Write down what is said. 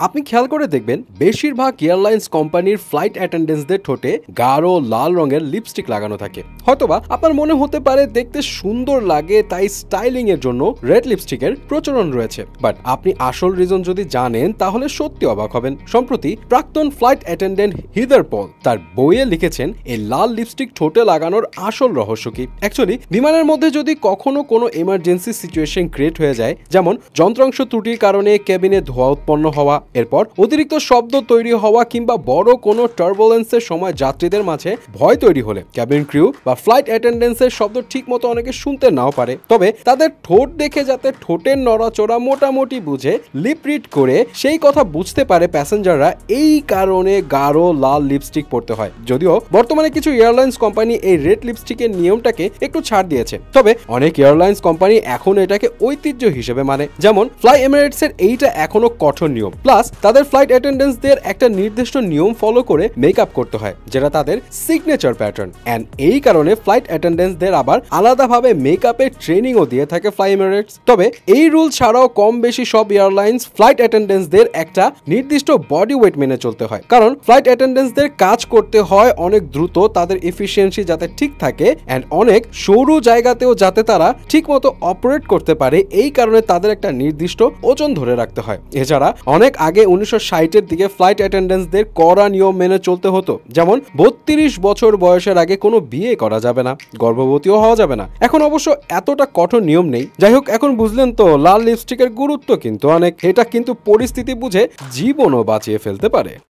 আপনি খেয়াল করে দেখবেন বেশিরভাগ এয়ারলাইন্স কোম্পানির ফ্লাইট অ্যাটেন্ডেন্টসদের ঠোঁটে গাঢ় লাল রঙের লিপস্টিক লাগানো থাকে। হয়তোবা আপনার মনে হতে পারে দেখতে সুন্দর লাগে তাই স্টাইলিং এর জন্য রেড লিপস্টিকের প্রচলন রয়েছে, বাট আপনি আসল রিজন যদি জানেন তাহলে সত্যি অবাক হবেন। সম্প্রতি প্রাক্তন ফ্লাইট অ্যাটেন্ডেন্ট হিদার পল তার বইয়ে লিখেছেন এই লাল লিপস্টিক ঠোঁটে লাগানোর আসল রহস্য কি। অ্যাকচুয়ালি বিমানের মধ্যে যদি কখনো কোনো এমার্জেন্সি সিচুয়েশন ক্রিয়েট হয়ে যায়, যেমন যন্ত্রাংশ ত্রুটির কারণে কেবিনে ধোঁয়া উৎপন্ন হওয়া, এরপর অতিরিক্ত শব্দ তৈরি হওয়া কিংবা বড় কোনো টার্বুলেন্সের সময় যাত্রীদের মাঝে ভয় তৈরি হলে ক্যাবিন ক্রিউ বা ফ্লাইট অ্যাটেন্ডেন্সের শব্দ ঠিক মতো অনেকে শুনতে নাও পারে, তবে তাদের ঠোঁট দেখে যাতে ঠোঁটের নড়াচড়া মোটামুটি বুঝে লিপ রিড করে সেই কথা বুঝতে পারে প্যাসেঞ্জাররা, এই কারণে গাঢ় লাল লিপস্টিক পরতে হয়। যদিও বর্তমানে কিছু এয়ারলাইন্স কোম্পানি এই রেড লিপস্টিকের নিয়মটাকে একটু ছাড় দিয়েছে, তবে অনেক এয়ারলাইন্স কোম্পানি এখন এটাকে ঐতিহ্য হিসেবে মানে। যেমন ফ্লাই এমিরেটস এর এইটা এখনো কঠোর নিয়ম, প্লাস তাদের ফ্লাইট অ্যাটেন্ডেন্টসদের একটা নির্দিষ্ট নিয়ম ফলো করে মেকআপ করতে হয় যেটা তাদের সিগনেচার প্যাটার্ন। এন্ড এই কারণে ফ্লাইট অ্যাটেন্ডেন্টসদের আবার আলাদাভাবে মেকআপের ট্রেনিংও দিয়ে থাকে ফ্লাই এমিরেটস। তবে এই রুল ছাড়াও কম বেশি সব এয়ারলাইন্স ফ্লাইট অ্যাটেন্ডেন্টসদের একটা নির্দিষ্ট বডি ওয়েট মেনে চলতে হয়, কারণ ফ্লাইট অ্যাটেন্ডেন্টসদের কাজ করতে হয় অনেক দ্রুত, তাদের এফিসিয়েন্সি যাতে ঠিক থাকে এন্ড অনেক সরু জায়গাতেও যাতে তারা ঠিক মতো অপারেট করতে পারে, এই কারণে তাদের একটা নির্দিষ্ট ওজন ধরে রাখতে হয়। এছাড়া অনেক আগে 1960-এর দিকে ফ্লাইট অ্যাটেন্ডেন্টসদের কড়া নিয়ম মেনে চলতে হতো, যেমন 32 বছর বয়সের আগে কোনো বিয়ে করা যাবে না, গর্ভবতীও হওয়া যাবে না। এখন অবশ্য এতটা কঠোর নিয়ম নেই। যাই হোক, এখন বুঝলেন তো লাল লিপস্টিকের গুরুত্ব কিন্তু অনেক। এটা কিন্তু পরিস্থিতি বুঝে জীবনও বাঁচিয়ে ফেলতে পারে।